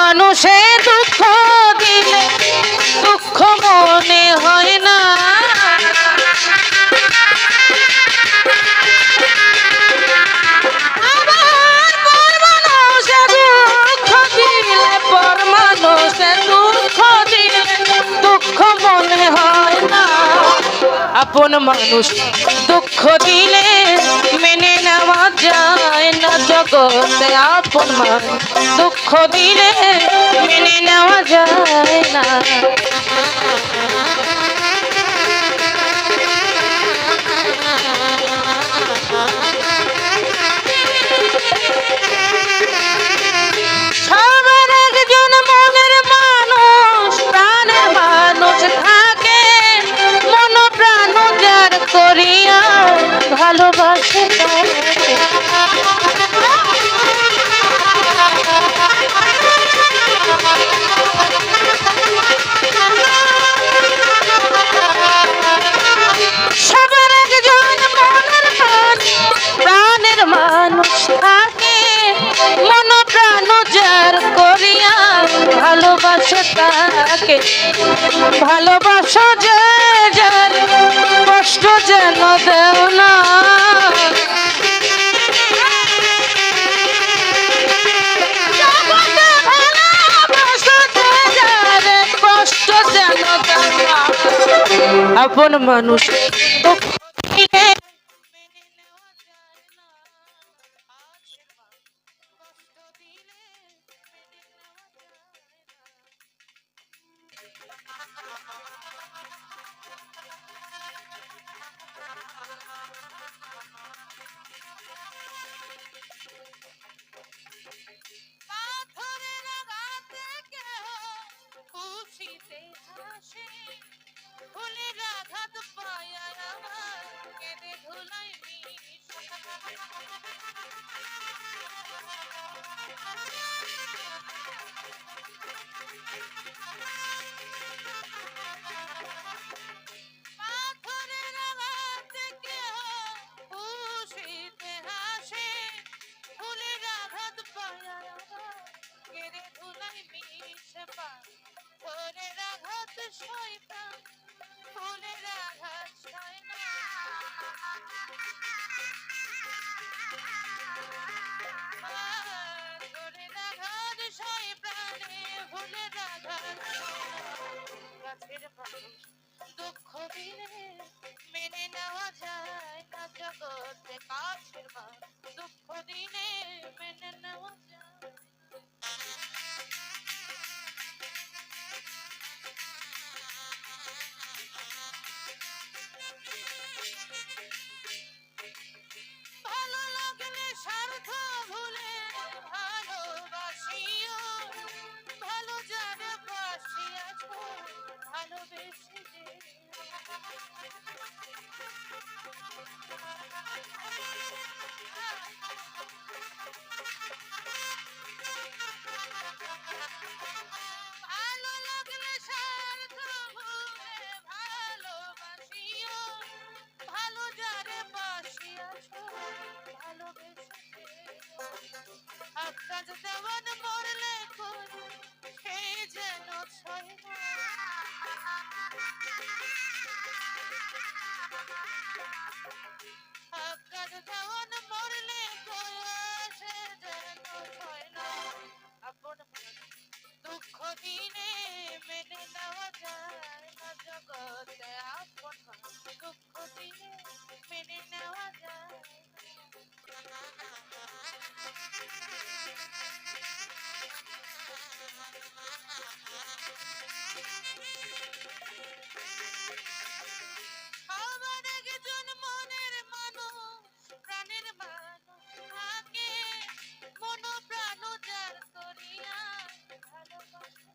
মানুষে দুঃখ দিলে দুঃখ মনে হয় না। আবার পর মানুষে দুঃখ দিলে পর মানুষে দুঃখ দিলে দুঃখ মনে হয় না। আপন মানুষ দুঃখ দিলে মেনে নেওয়া যায় না জগতে। আপন মানুষ দুঃখ দিলে মেনে নেওয়া যায় না। সবার একজন মনের মানুষ প্রাণের মানুষ থাকে, মন প্রাণ যার করিয়া ভালোবাসে তাকে। সবার একজন মনের মানুষ প্রাণের মানুষ থাকে, মন প্রাণ যার করিয়া ভালোবাসে তাকে। ভালোবাসো যে যার কষ্ট যেন দেও না। আপন মানুষ দুঃখ দিলে মেনে নেওয়া যায় না। কাছের মানুষ কষ্ট দিলে মেনে নেওয়া যায় না। পাথরের আঘাতে কেহ খুশিতে হাসে, ফুলের আঘাত পায় আমার কেঁদে ধুলায় মিশে। পাথরের আঘাতে কেহ খুশিতে হাসে, ফুলের আঘাত পায় আমার কেঁদে ধুলায় মিশে। পাথরের আঘাত শয়তান, ফুলের আঘাত সয় না। পাথরের আঘাত সয় প্রাণে, ফুলের আঘাত গাছের মানুষ দুঃখ দিলে মেনে নেওয়া যায় না জগতে। কাছের মানুষ দুঃখ দিলে মেনে নেওয়া যায়। ভালো লাগলে স্বার্থ ভুলে ভালোবাসিও, ভালো যারা বাসিয়াছ ভালোবেসে যে। ভালো লাগলে স্বার্থ ভুলে ভালোবাসিও, ভালো যারে বাসিয়াছ ভালোবেসে। আকাশ দেওয়ান মরলে কোন সে যেন ছয় না। আকাশ দেওয়ান মরলে কোন সে যেন ছয় না। আপন দুঃখ দিনে মেনে নেওয়া যায় না জগতে। আপন দুঃখ দিনে মেনে নেওয়া যায় না। সবার একজন মনের মানুষ প্রাণের মানুষ থাকে, মন প্রাণ যার করিয়া ভালোবাসে।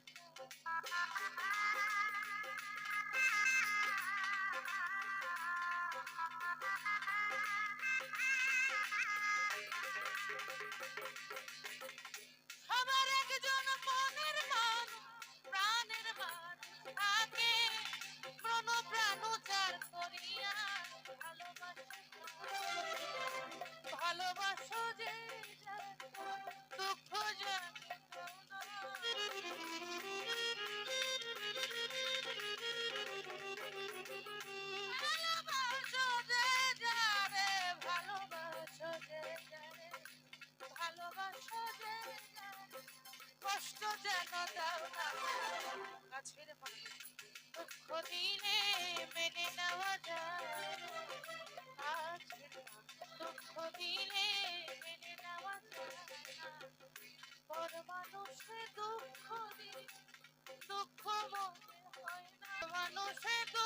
সবার একজন মনের মানুষ প্রাণের মানুষ থাকে, মন প্রাণ যার করিয়া ভালোবাসে। ভালোবাসো যে দুঃখ জানে মানুষে দু